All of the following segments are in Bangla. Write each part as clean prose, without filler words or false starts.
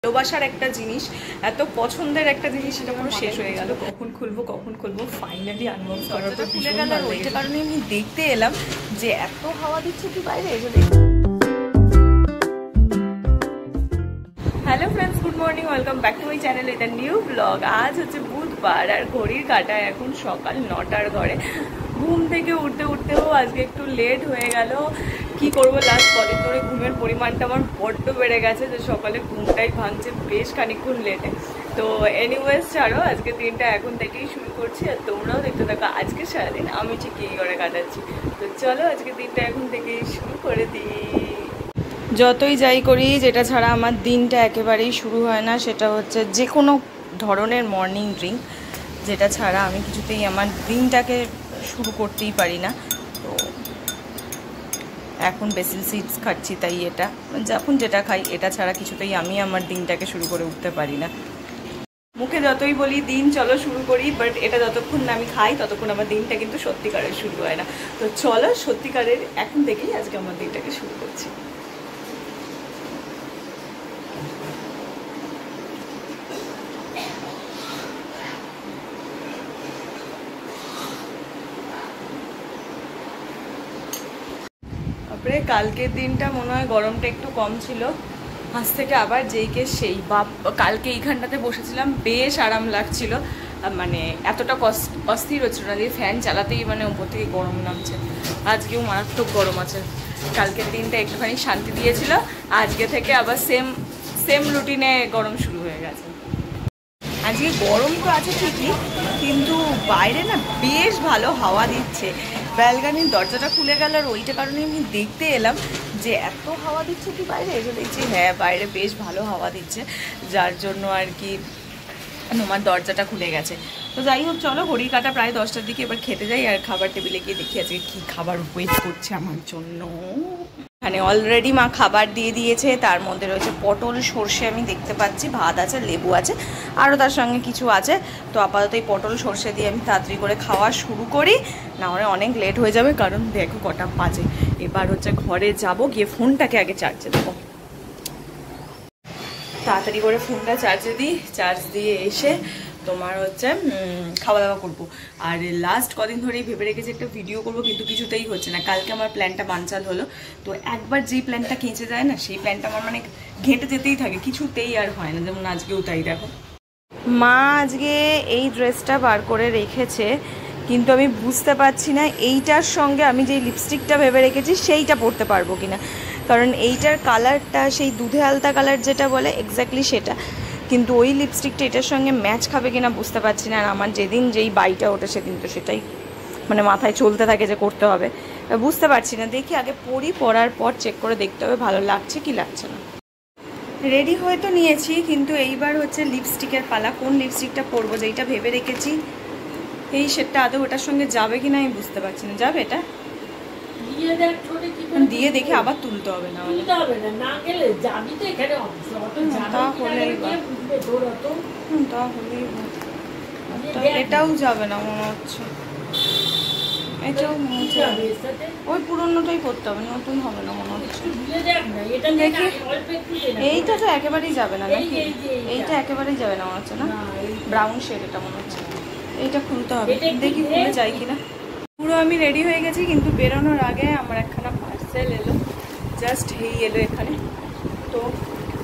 ভালোবাসার একটা জিনিস, এত পছন্দের একটা জিনিস, সেটা পুরো শেষ হয়ে গেল। কখন খুলবো ফাইনালি আনবক্স করার পর খুলে গেল। আর ওইটা কারণে আমি দেখতে এলাম যে এত হাওয়া দিচ্ছে কি বাইরে। Hello friends, good morning, welcome back to my channel with a new blog. আজ হচ্ছে বুধবার আর ঘড়ির কাঁটায় এখন সকাল 9টার ঘরে। ঘুম থেকে উঠতেও আজকে একটু লেট হয়ে গেল। কি করব, লাস্ট কদিন ধরে ঘুমের পরিমাণটা আমার বড্ড বেড়ে গেছে, যে সকালে ঘুমটাই ভাঙছে বেশ খানিকক্ষণ লেটে। তো এনিওয়েজ ছাড়ো, আজকে দিনটা এখন থেকেই শুরু করছি আর তোমরাও দেখতে থাকো আজকে সারাদিন আমি ঠিক কী করে কাটাচ্ছি। তো চলো আজকে দিনটা এখন থেকেই শুরু করে দিই। যতই যাই করি, যেটা ছাড়া আমার দিনটা একেবারেই শুরু হয় না সেটা হচ্ছে যে কোনো ধরনের মর্নিং ড্রিঙ্ক, যেটা ছাড়া আমি কিছুতেই আমার দিনটাকে শুরু করতেই পারি না। তো এখন বেসিল সিডস খাচ্ছি, তাই এটা যখন যেটা খাই এটা ছাড়া কিছুতেই আমি আমার দিনটাকে শুরু করে উঠতে পারি না। মুখে যতই বলি দিন চলো শুরু করি, বাট এটা যতক্ষণ না আমি খাই ততক্ষণ আমার দিনটা কিন্তু সত্যিকারের শুরু হয় না। তো চলো সত্যিকারের এখন থেকেই আজকে আমার দিনটাকে শুরু করছি। তারপরে কালকের দিনটা মনে হয় গরমটা একটু কম ছিল, আজ থেকে আবার যেইকে সেই বাপ। কালকে এইখানটাতে বসেছিলাম, বেশ আরাম লাগছিল, মানে এতটা অস্থির হচ্ছিল না যে ফ্যান চালাতেই মানে উপর থেকে গরম নামছে। আজকেও মারাত্মক গরম আছে। কালকের দিনটা একটুখানি শান্তি দিয়েছিল, আজকে থেকে আবার সেম রুটিনে গরম শুরু হয়ে গেছে। আজকে গরম তো আছে ঠিকই, কিন্তু বাইরে না বেশ ভালো হাওয়া দিচ্ছে। ব্যালকনির দরজাটা খুলে গেল আর ওইটা কারণে আমি দেখতে এলাম যে এত হাওয়া দিচ্ছে কি বাইরে। এসে দেখছি হ্যাঁ বাইরে বেশ ভালো হাওয়া দিচ্ছে, যার জন্য আর কি আমার দরজাটা খুলে গেছে। তো যাই হোক চলো, ঘড়ির কাঁটা প্রায় 10টার দিকে, এবার খেতে যাই আর খাবার টেবিলে গিয়ে দেখি আজকে কী খাবার ওয়েট করছে আমার জন্য। এখানে অলরেডি মা খাবার দিয়ে দিয়েছে, তার মধ্যে রয়েছে পটল সর্ষে আমি দেখতে পাচ্ছি, ভাত আছে, লেবু আছে, আরও তার সঙ্গে কিছু আছে। তো আপাতত এই পটল সর্ষে দিয়ে আমি তাড়াতাড়ি করে খাওয়া শুরু করি, না হলে অনেক লেট হয়ে যাবে। কারণ দেখো কটা বাজে। এবার হচ্ছে ঘরে যাব, গিয়ে ফোনটাকে আগে চার্জে দেবো। তাড়াতাড়ি করে ফোনটা চার্জে দিই, চার্জ দিয়ে এসে তোমার হচ্ছে খাওয়া দাওয়া করবো। আর লাস্ট কদিন ধরেই ভেবে রেখেছি একটা ভিডিও করবো, কিন্তু কিছুতেই হচ্ছে না। কালকে আমার প্ল্যানটা বানচাল হলো, তো একবার যেই প্ল্যানটা খেঁচে যায় না, সেই প্ল্যানটা আমার মানে ঘেঁটে যেতেই থাকে, কিছুতেই আর হয় না। যেমন আজকেও তাই। দেখো মা আজকে এই ড্রেসটা বার করে রেখেছে, কিন্তু আমি বুঝতে পারছি না এইটার সঙ্গে আমি যেই লিপস্টিকটা ভেবে রেখেছি সেইটা পরতে পারবো কিনা। কারণ এইটার কালারটা সেই দুধে আলতা কালার যেটা বলে এক্স্যাক্টলি সেটা, কিন্তু ওই লিপস্টিকটা এটার সঙ্গে ম্যাচ খাবে কিনা বুঝতে পারছি না। আর আমার যেদিন যেই বাইটা ওঠে সেদিন তো সেটাই মানে মাথায় চলতে থাকে যে করতে হবে, বুঝতে পারছি না। দেখি আগে পরার পর চেক করে দেখতে হবে ভালো লাগছে কি লাগছে না। রেডি হয়ে তো নিয়েছি, কিন্তু এইবার হচ্ছে লিপস্টিকের পালা। কোন লিপস্টিকটা পরবো, যেইটা ভেবে রেখেছি এই সেটটা আদৌ ওটার সঙ্গে যাবে কিনা আমি বুঝতে পারছি না। যাবে এটা দিয়ে দেখে আবার তুলতে হবে না, এটাও যাবে না মনে হচ্ছে। এটাও ওই পুরোনোটাই করতে হবে, নতুন হবে না মনে হচ্ছে। দেখি এইটা তো একেবারেই যাবে না নাকি? এইটা একেবারেই যাবে না মনে হচ্ছে না, ব্রাউন শেড এটা মনে হচ্ছে। এইটা খুলতে হবে, দেখি খুলে যায় কিনা। পুরো আমি রেডি হয়ে গেছি, কিন্তু বেরোনোর আগে আমার একখানা পার্সেল এলো, জাস্ট এলো এখানে। তো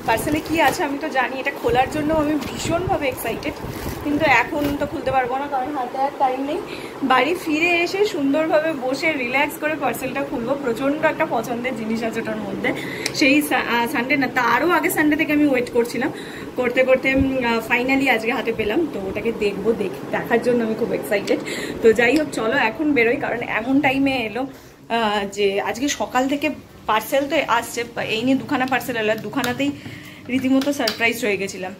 পার্সেলে কি আছে আমি তো জানি, এটা খোলার জন্য আমি ভীষণভাবে এক্সাইটেড, কিন্তু এখন তো খুলতে পারবো না কারণ হাতে আর টাইম নেই। বাড়ি ফিরে এসে সুন্দরভাবে বসে রিল্যাক্স করে পার্সেলটা খুলবো। প্রচণ্ড একটা পছন্দের জিনিস আছে ওটার মধ্যে। সেই সানডে না, তারও আগে সানডে থেকে আমি ওয়েট করছিলাম, করতে ফাইনালি আজকে হাতে পেলাম। তো ওটাকে দেখার জন্য আমি খুব এক্সাইটেড। তো যাই হোক চলো এখন বেরোই, কারণ এমন টাইমে এলো যে আজকে সকাল থেকে পার্সেল তো আসছে, এই নিয়ে দুখানা পার্সেল এলো, দুখানাতেই রীতিমতো সারপ্রাইজ হয়ে গেছিলাম।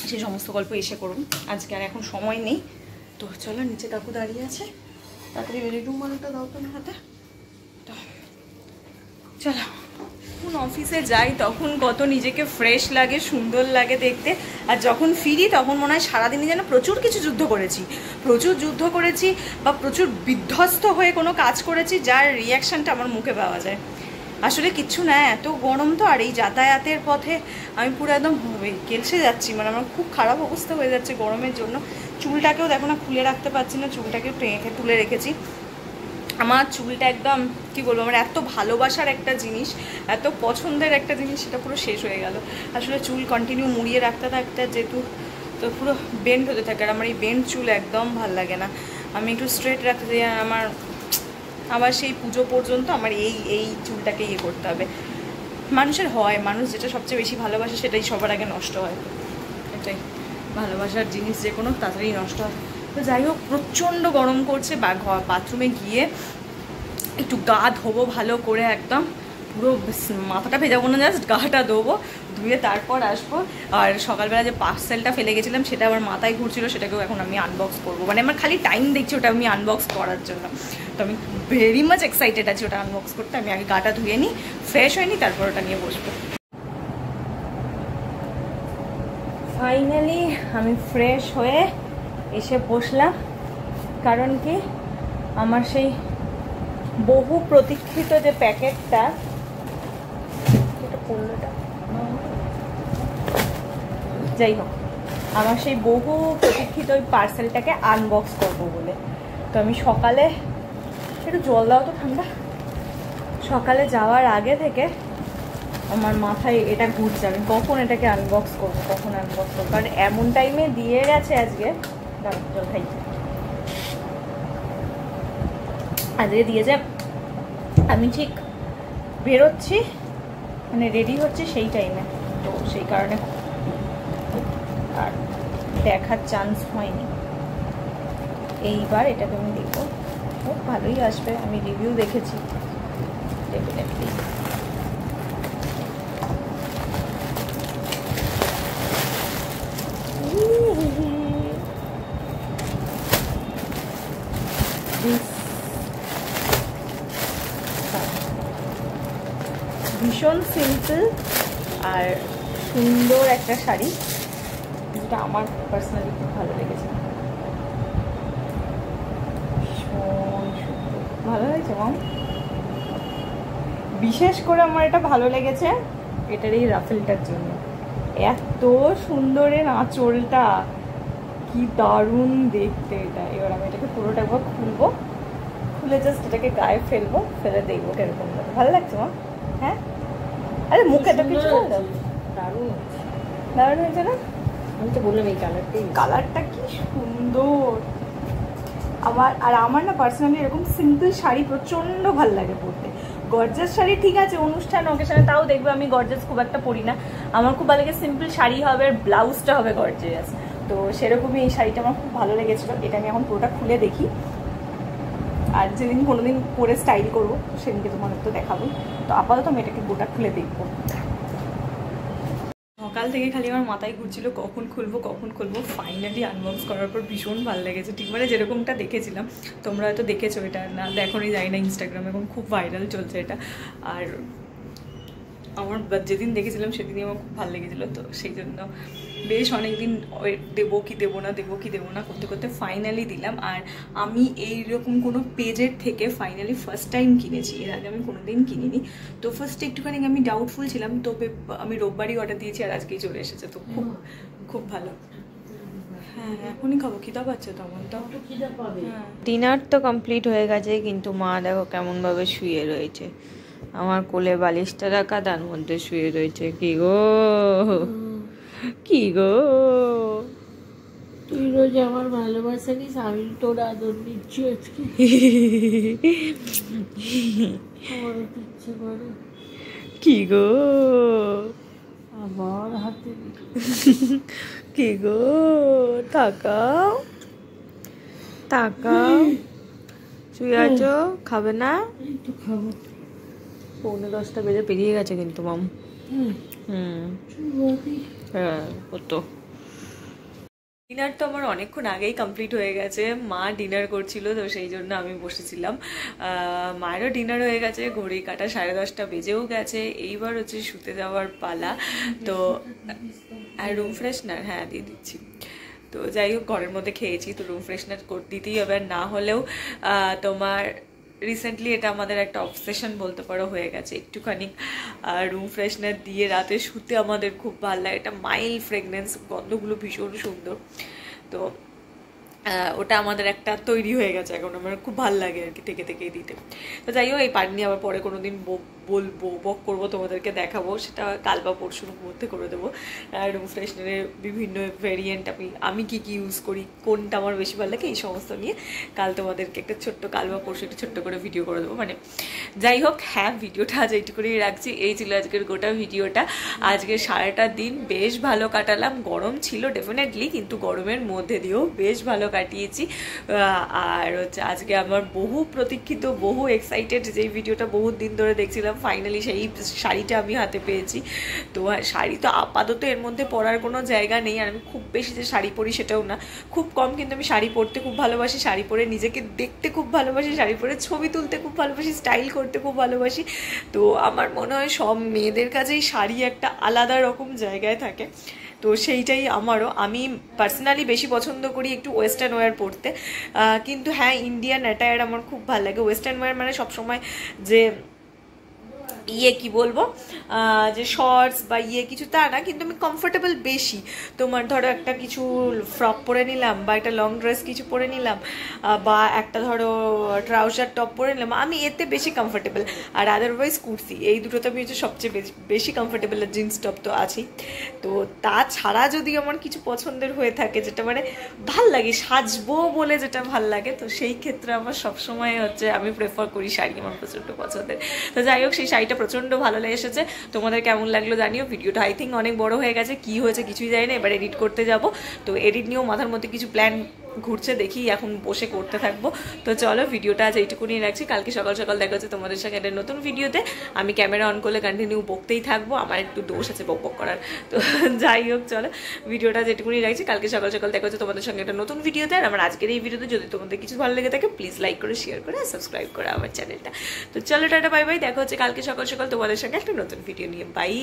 সেই সমস্ত গল্প এসে করুন, আজকে আর এখন সময় নেই। তো চলো, নিচে কাকু দাঁড়িয়ে আছে, তাড়াতাড়ি বেরিয়ে রুমালটা দাও তোমার হাতে। তো চলো, যখন অফিসে যাই তখন কত নিজেকে ফ্রেশ লাগে, সুন্দর লাগে দেখতে, আর যখন ফিরি তখন মনে হয় সারাদিনই যেন প্রচুর কিছু যুদ্ধ করেছি বা প্রচুর বিধ্বস্ত হয়ে কোনো কাজ করেছি, যার রিয়াকশানটা আমার মুখে পাওয়া যায়। আসলে কিচ্ছু না, এত গরম তো, আর এই যাতায়াতের পথে আমি পুরো একদম কেলসে যাচ্ছি, মানে আমার খুব খারাপ অবস্থা হয়ে যাচ্ছে গরমের জন্য। চুলটাকেও দেখো না খুলে রাখতে পারছি না, চুলটাকে টেনে তুলে রেখেছি। আমার চুলটা একদম কি বলবো, আমার এত ভালোবাসার একটা জিনিস, এত পছন্দের একটা জিনিস, সেটা পুরো শেষ হয়ে গেল। আসলে চুল কন্টিনিউ মুড়িয়ে রাখতে থাকতে যেহেতু তো পুরো বেন্ড হতে থাকে, আর আমার এই বেন্ড চুল একদম ভাল লাগে না। আমি একটু স্ট্রেট রাখতে চাই, আর আমার আবার সেই পুজো পর্যন্ত আমার এই চুলটাকে ইয়ে করতে হবে। মানুষের হয়, মানুষ যেটা সবচেয়ে বেশি ভালোবাসে সেটাই সবার আগে নষ্ট হয়, এটাই ভালোবাসার জিনিস যে কোনো তাড়াতাড়ি নষ্ট হয়। তো যাই হোক, প্রচণ্ড গরম করছে, বাথরুমে গিয়ে একটু গা ধোবো ভালো করে, একদম পুরো মাথাটা ভেজাবো না, জাস্ট গাটা ধোবো, ধুয়ে তারপর আসবো। আর সকালবেলা যে পার্সেলটা ফেলে গেছিলাম সেটা আমার মাথায় ঘুরছিল, সেটাকেও এখন আমি আনবক্স করবো, মানে আমার খালি টাইম দেখছি ওটা আমি আনবক্স করার জন্য। তো আমি ভেরি মাচ এক্সাইটেড আছি ওটা আনবক্স করতে। আমি আগে গাটা ধুয়ে নিই, ফ্রেশ হয়ে নিই, তারপর ওটা নিয়ে বসবো। ফাইনালি আমি ফ্রেশ হয়ে এসে বসলাম, কারণ কি আমার সেই বহু প্রতীক্ষিত যে প্যাকেটটা, যাই হোক, আমার সেই বহু প্রতীক্ষিত ওই পার্সেলটাকে আনবক্স করবো বলে। তো আমি সকালে একটু জল দাও তো ঠান্ডা, সকালে যাওয়ার আগে থেকে আমার মাথায় এটা ঘুরছে, আমি কখন এটাকে আনবক্স করবো, কখন আনবক্স করবো, কারণ এমন টাইমে দিয়ে গেছে আজকে। জল খাই, আজকে দিয়েছে, আমি ঠিক বেরোচ্ছি মানে রেডি হচ্ছে সেই টাইমে, তো সেই কারণে আর দেখার চান্স হয়নি। এইবার এটাকে আমি দেখবো, খুব ভালোই আসবে, আমি রিভিউ দেখেছি ডেফিনেটলি। ভীষণ সিম্পল আর সুন্দর একটা শাড়ি, যেটা আমার পার্সোনালি খুব ভালো লেগেছে, ভীষণ সুন্দর, ভালো হয়েছে মাম। বিশেষ করে আমার এটা ভালো লেগেছে এটার এই রাফেলটার জন্য, এত সুন্দর এর আঁচলটা, কি দারুণ দেখতে এটা। এবার আমি এটাকে পুরোটা একবার খুলবো, খুলে জাস্ট এটাকে গায়ে ফেলবো, ফেলে দেখবো কিরকম লাগে। ভালো লাগছে মা? হ্যাঁ, আরে মুখে তো কিছু দারুণ দারুণ হয়েছে না? আমি তো বললাম এই কালারটা কি সুন্দর। আমার না পার্সোনালি এরকম সিম্পল শাড়ি প্রচণ্ড ভালো লাগে পরতে। গর্জাস শাড়ি ঠিক আছে অনুষ্ঠান অকেশনে, তাও দেখবে আমি গর্জাস খুব একটা পরি না, আমার খুব ভালো লাগে সিম্পল শাড়ি হবে আর ব্লাউজটা হবে গর্জাস। তো সেরকমই এই শাড়িটা আমার খুব ভালো লেগেছিলো। এটা আমি এখন পুরোটা খুলে দেখি, আর যেদিন কোনোদিন পরে স্টাইল করবো সেদিনকে তোমাদের তো দেখাবো। তো আপাতত আমি এটাকে গোটা খুলে দেখবো। সকাল থেকে খালি আমার মাথায় ঘুরছিল কখন খুলবো। ফাইনালি আনবক্স করার পর ভীষণ ভালো লেগেছে, ঠিক মানে যেরকমটা দেখেছিলাম। তোমরা হয়তো দেখেছো, এটা না দেখোনি জানি না, ইনস্টাগ্রামে এখন খুব ভাইরাল চলছে এটা। আর আমার যেদিন দেখেছিলাম সেদিনই আমার খুব ভালো লেগেছিলো, তো সেই জন্য বেশ অনেকদিন দেবো কি দেবো না করতে করতে ফাইনালি দিলাম। আর আমি এইরকম কোনো পেজের থেকে ফাইনালি ফার্স্ট টাইম কিনেছি, এর আগে আমি কোনোদিন কিনিনি। তো ফার্স্টে একটুখানি আমি ডাউটফুল ছিলাম, তবে আমি রোববারই অর্ডার দিয়েছি আর আজকেই চলে এসেছে, তো খুব খুব ভালো। হ্যাঁ এখনই খাবো, খিদা পাচ্ছে তখন তো। ডিনার তো কমপ্লিট হয়ে গেছে, কিন্তু মা দেখো কেমনভাবে শুয়ে রয়েছে, আমার কোলে বালিশটা রাখা, তার মধ্যে শুয়ে রয়েছে। কি গো তুই রোজ আমার ভালোবাসা নিস, আমি তোর আদর নিচ্ছি আজকে। আমার ইচ্ছে করে কি গো আমার হাতে কি গো, তাকাও শুয়ে আছো, খাবে না? একটু খাবো। 9:45 বেজে পেরিয়ে গেছে কিন্তু মাম। হ্যাঁ কত ডিনার তো আমার অনেকক্ষণ আগেই কমপ্লিট হয়ে গেছে, মা ডিনার করছিল, তো সেই জন্য আমি বসেছিলাম। মায়েরও ডিনার হয়ে গেছে, ঘড়ি কাটা 10:30 বেজেও গেছে। এইবার হচ্ছে শুতে যাওয়ার পালা। তো আর রুম ফ্রেশনার হ্যাঁ দিয়ে দিচ্ছি। তো যাই হোক, ঘরের মধ্যে খেয়েছি তো রুম ফ্রেশনার দিতেই হবে, না হলেও তোমার রিসেন্টলি এটা আমাদের একটা অবসেশন বলতে পারো হয়ে গেছে। একটুখানি রুম ফ্রেশনার দিয়ে রাতে শুতে আমাদের খুব ভালো লাগে, এটা মাইল্ড ফ্রেগনেন্স, গন্ধগুলো ভীষণ সুন্দর। তো ওটা আমাদের একটা তৈরি হয়ে গেছে এখন, আমার খুব ভালো লাগে আর কি থেকে থেকেই দিতে। তো যাই হোক, এই পানি নিয়ে আবার পরে কোনো দিন বলবো, বক করবো, তোমাদেরকে দেখাবো, সেটা কাল বা পরশুর মধ্যে করে দেবো। রুম ফ্রেশনারের বিভিন্ন ভেরিয়েন্ট আমি কি ইউজ করি, কোনটা আমার বেশি ভালো লাগে, এই সমস্ত নিয়ে কাল তোমাদেরকে একটা ছোট্ট, কাল বা পরশু একটা ছোট্ট করে ভিডিও করে দেবো। মানে যাই হোক, হ্যাঁ, ভিডিওটা আজ এইটুকুনি রাখছি। এই ছিল আজকের গোটা ভিডিওটা। আজকে সারাটা দিন বেশ ভালো কাটালাম। গরম ছিল ডেফিনেটলি, কিন্তু গরমের মধ্যে দিয়েও বেশ ভালো কাটিয়েছি। আর হচ্ছে আজকে আমার বহু প্রতীক্ষিত, বহু এক্সাইটেড যেই ভিডিওটা বহুত দিন ধরে দেখছিলাম, ফাইনালি সেই শাড়িটা আমি হাতে পেয়েছি। তো শাড়ি তো আপাতত এর মধ্যে পরার কোনো জায়গা নেই, আর আমি খুব বেশি যে শাড়ি পরি সেটাও না, খুব কম, কিন্তু আমি শাড়ি পরতে খুব ভালোবাসি, শাড়ি পরে নিজেকে দেখতে খুব ভালোবাসি, শাড়ি পরে ছবি তুলতে খুব ভালোবাসি, স্টাইল করতে খুব ভালোবাসি। তো আমার মনে হয় সব মেয়েদের কাছেই শাড়ি একটা আলাদা রকম জায়গায় থাকে। তো সেইটাই আমারও, আমি পার্সোনালি বেশি পছন্দ করি একটু ওয়েস্টার্ন ওয়্যার পরতে, কিন্তু হ্যাঁ, ইন্ডিয়ান অ্যাটায়ার আমার খুব ভালো লাগে। ওয়েস্টার্ন ওয়্যার মানে সবসময় যে কি বলবো, যে শর্টস বা কিছু তা না, কিন্তু আমি কমফোর্টেবল বেশি। তোমার ধরো একটা কিছু ফ্রক পরে নিলাম, বা একটা লং ড্রেস কিছু পরে নিলাম, বা একটা ধরো ট্রাউজার টপ পরে নিলাম, আমি এতে বেশি কমফোর্টেবল। আর আদারওয়াইজ কুর্তি, এই দুটোতে আমি হচ্ছে সবচেয়ে বেশি কমফোর্টেবল। আর জিন্স টপ তো আছেই। তো তাছাড়া যদি আমার কিছু পছন্দের হয়ে থাকে, যেটা মানে ভাল লাগে, সাজবো বলে যেটা ভাল লাগে, তো সেই ক্ষেত্রে আমার সবসময় হচ্ছে আমি প্রেফার করি শাড়ি, আমার প্রচণ্ড পছন্দের। তো যাই হোক, সেই শাড়িটা প্রচণ্ড ভালো লেগেছে। তোমাদের কেমন লাগলো জানিও। ভিডিওটা আই থিঙ্ক অনেক বড় হয়ে গেছে, কি হয়েছে কিছুই জানি না। এবার এডিট করতে যাব, তো এডিট নিয়েও মাথার মধ্যে কিছু প্ল্যান ঘুরছে, দেখি এখন বসে করতে থাকবো। তো চলো, ভিডিওটা আজ এইটুকুনি রাখছি। কালকে সকাল সকাল দেখা হচ্ছে তোমাদের সঙ্গে একটা নতুন ভিডিওতে। আমি ক্যামেরা অন করলে কন্টিনিউ বকতেই থাকবো, আমার একটু দোষ আছে বক করার। তো যাই হোক, চলো, ভিডিওটা যেটুকুনি রাখছি। কালকে সকাল সকাল দেখা হচ্ছে তোমাদের সঙ্গে একটা নতুন ভিডিওতে। আর আমার আজকের এই ভিডিওতে যদি তোমাদের কিছু ভালো লেগে থাকে, প্লিজ লাইক করে, শেয়ার করে, সাবস্ক্রাইব করে আমার চ্যানেলটা। তো চলো, টাটা, বাই বাই, দেখা হচ্ছে কালকে সকাল সকাল তোমাদের সঙ্গে একটা নতুন ভিডিও নিয়ে। বাই।